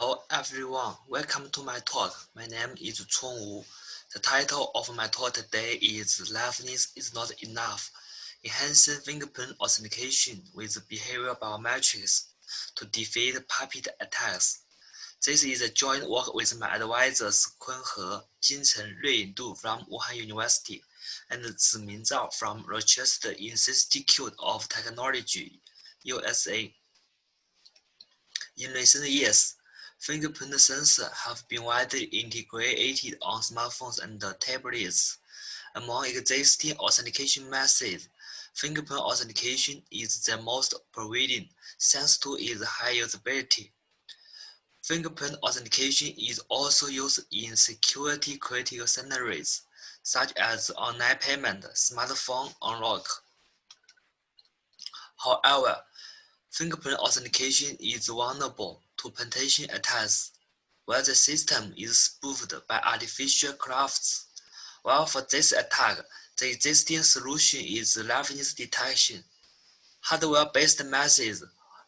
Hello everyone, welcome to my talk. My name is Wu. The title of my talk today is Liveness is not enough. Enhancing fingerprint authentication with behavioral biometrics to defeat puppet attacks. This is a joint work with my advisors Cong, Jing, Ruiying from Wuhan University and Ziming Zhao from Rochester Institute of Technology, USA. In recent years, fingerprint sensors have been widely integrated on smartphones and tablets. Among existing authentication methods, fingerprint authentication is the most prevailing thanks to its high usability. Fingerprint authentication is also used in security-critical scenarios, such as online payment, smartphone unlock. However, fingerprint authentication is vulnerable to penetration attacks, where the system is spoofed by artificial crafts. While for this attack, the existing solution is liveness detection. Hardware-based methods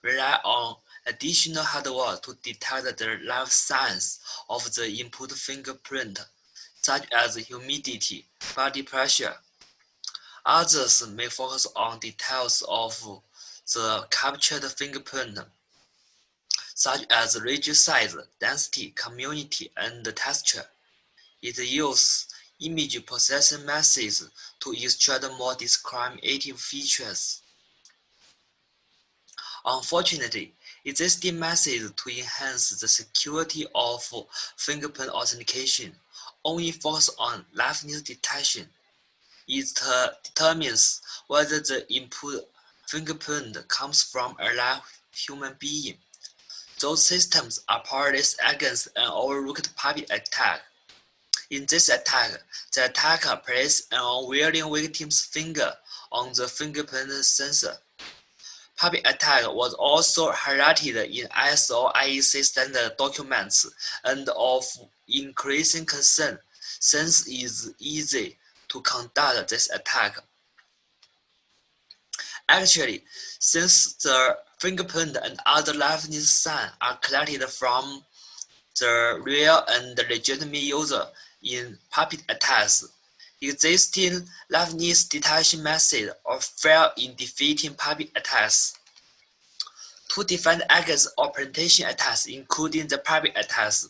rely on additional hardware to detect the live signs of the input fingerprint, such as humidity, body pressure. Others may focus on details of the captured fingerprint, such as region size, density, community, and texture. It uses image processing methods to extract more discriminative features. Unfortunately, existing methods to enhance the security of fingerprint authentication only focus on liveness detection. It determines whether the input fingerprint comes from a live human being. Those systems are powerless against an overlooked puppet attack. In this attack, the attacker places an unwilling victim's finger on the fingerprint sensor. Puppet attack was also highlighted in ISO IEC standard documents and of increasing concern since it is easy to conduct this attack. Actually, since the fingerprint and other liveness signs are collected from the real and legitimate user in puppet attacks, existing liveness detection methods fail in defeating puppet attacks. To defend against augmentation attacks, including the puppet attacks,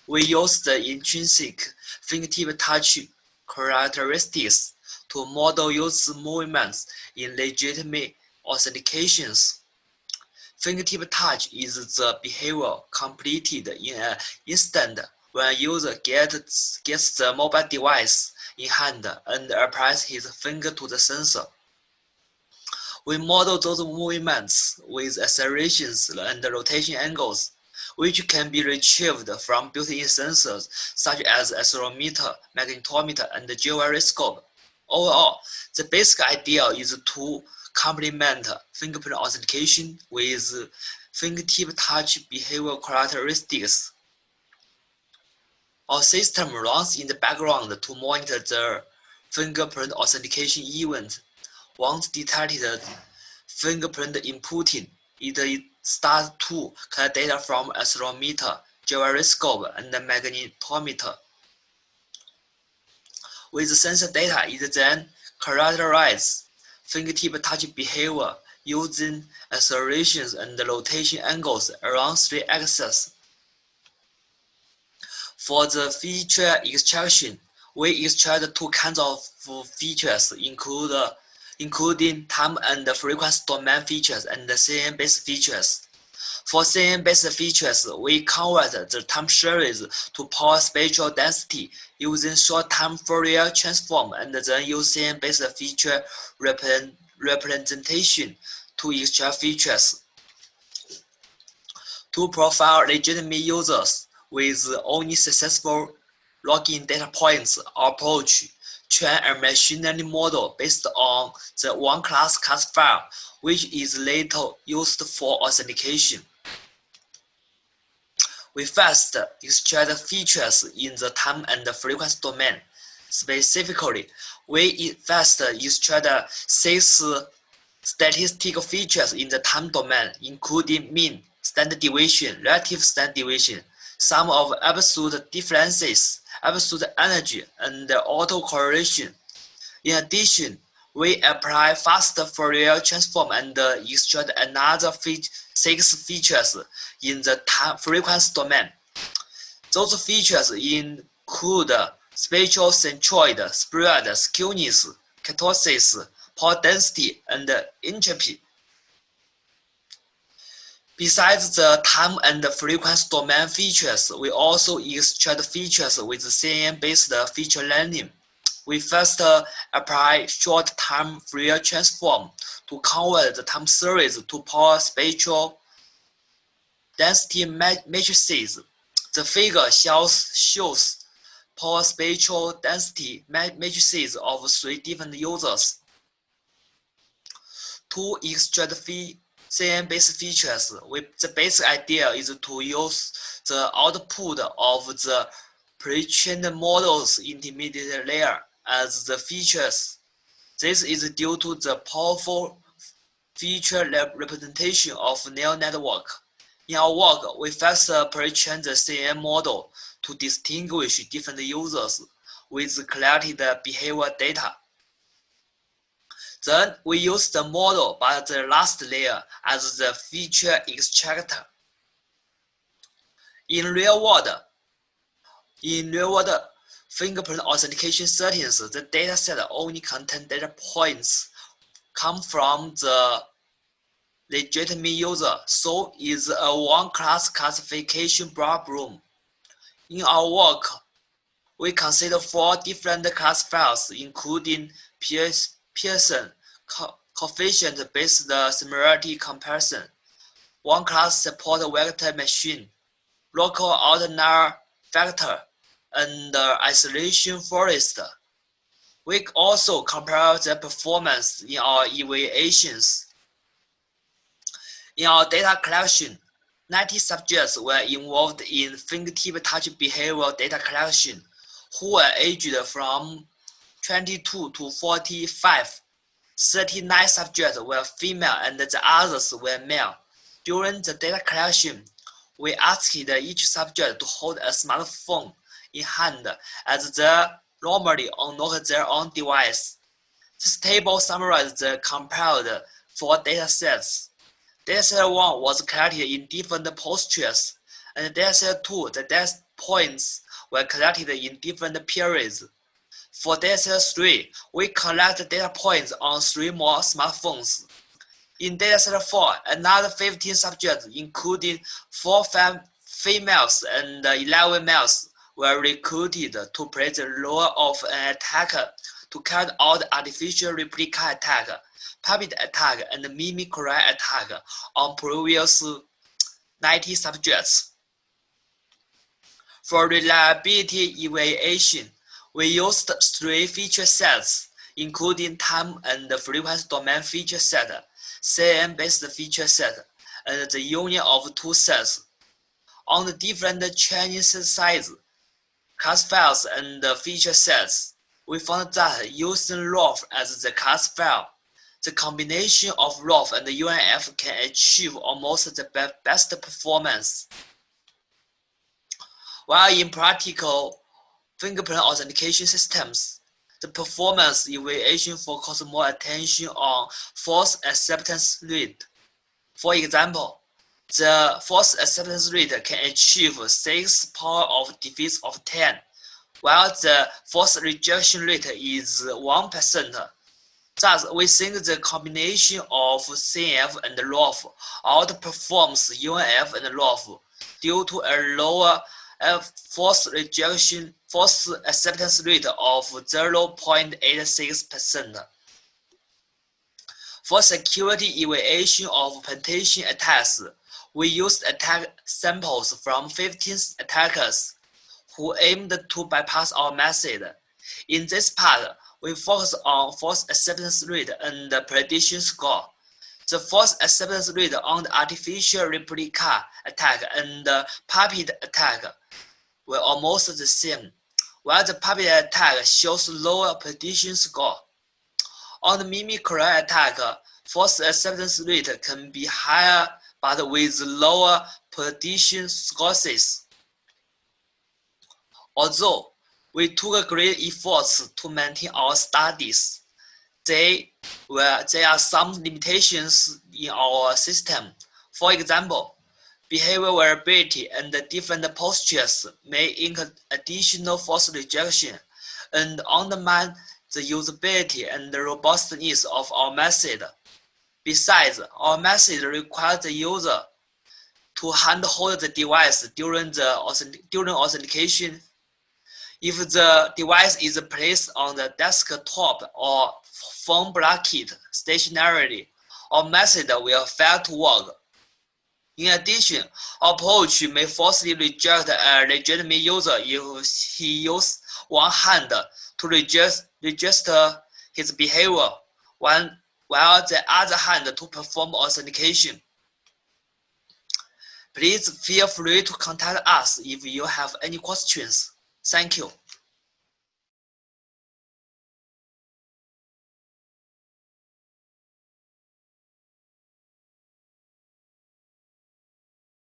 we use the intrinsic fingertip-touch characteristics to model user movements in legitimate authentications. Fingertip touch is the behavior completed in an instant when a user gets the mobile device in hand and applies his finger to the sensor. We model those movements with accelerations and rotation angles, which can be retrieved from built-in sensors such as accelerometer, magnetometer, and gyroscope. Overall, the basic idea is to complement fingerprint authentication with fingertip touch behavioral characteristics. Our system runs in the background to monitor the fingerprint authentication event. Once detected fingerprint inputting, it starts to collect data from accelerometer, gyroscope, and magnetometer. With the sensor data, it then characterizes fingertip touch behavior using accelerations and rotation angles around 3 axes. For the feature extraction, we extract 2 kinds of features, including time and frequency domain features and CNN-based features. For CNN-based features, we convert the time series to power spatial density using short-time Fourier transform and then use CNN-based feature representation to extract features. To profile legitimate users with only successful login data points, our approach train a machine learning model based on the one-class classifier, which is later used for authentication. We first extract features in the time and frequency domain. Specifically, we first extract 6 statistical features in the time domain, including mean, standard deviation, relative standard deviation, sum of absolute differences, absolute energy, and autocorrelation. In addition, we apply fast Fourier transform and extract another 6 features in the time frequency domain. Those features include spatial centroid, spread, skewness, kurtosis, pore density, and entropy. Besides the time and frequency domain features, we also extract features with CNN-based feature learning. We first apply short-time Fourier transform to convert the time series to pore spatial density matrices. The figure shows pore spatial density matrices of 3 different users. To extract CNN-based features, the basic idea is to use the output of the pre-trained model's intermediate layer as the features. This is due to the powerful feature representation of neural network. In our work, we first pre-train the CNN model to distinguish different users with collected behavior data. Then we use the model by the last layer as the feature extractor. In real world fingerprint authentication settings, the dataset only contains data points come from the legitimate user, so it's a one-class classification problem. In our work, we consider 4 different classifiers, including Pearson coefficient-based similarity comparison, one-class support vector machine, local outlier factor, and isolation forest. We also compare the performance in our evaluations. In our data collection, 90 subjects were involved in fingertip-touch behavioral data collection, who were aged from 22 to 45. 39 subjects were female and the others were male. During the data collection, we asked each subject to hold a smartphone in hand as they normally unlock their own device. This table summarizes the compared 4 datasets. Dataset 1 was collected in different postures, and dataset 2, the data points were collected in different periods. For dataset 3, we collect data points on 3 more smartphones. In dataset 4, another 15 subjects, including 4 females and 11 males, were recruited to play the role of an attacker to carry out artificial replica attack, puppet attack, and mimicry attack on previous 90 subjects. For reliability evaluation, we used 3 feature sets, including time and frequency domain feature set, CNN-based feature set, and the union of 2 sets. On the different training size, classifiers and feature sets, we found that using ROF as the classifier, the combination of ROF and UNF can achieve almost the best performance. While in practical fingerprint authentication systems, the performance evaluation focuses more attention on false acceptance rate. For example, the false acceptance rate can achieve 6 power of defeats of 10, while the false rejection rate is 1%. Thus, we think the combination of CNF and ROF outperforms UNF and ROF due to a lower false acceptance rate of 0.86%. For security evaluation of penetration attacks, we used attack samples from 15 attackers who aimed to bypass our method. In this part, we focus on false acceptance rate and the prediction score. The false acceptance rate on the artificial replica attack and the puppet attack were almost the same, while the puppet attack shows lower prediction score. On the mimicry attack, false acceptance rate can be higher but with lower prediction scores. Although we took great efforts to maintain our studies, there are some limitations in our system. For example, behavior variability and different postures may incur additional false rejection and undermine the usability and the robustness of our method. Besides, our method requires the user to handhold the device during authentication. If the device is placed on the desktop or phone bracket stationarily, our method will fail to work. In addition, our approach may falsely reject a legitimate user if he uses one hand to register his behavior, while the other hand to perform authentication. Please feel free to contact us if you have any questions. Thank you.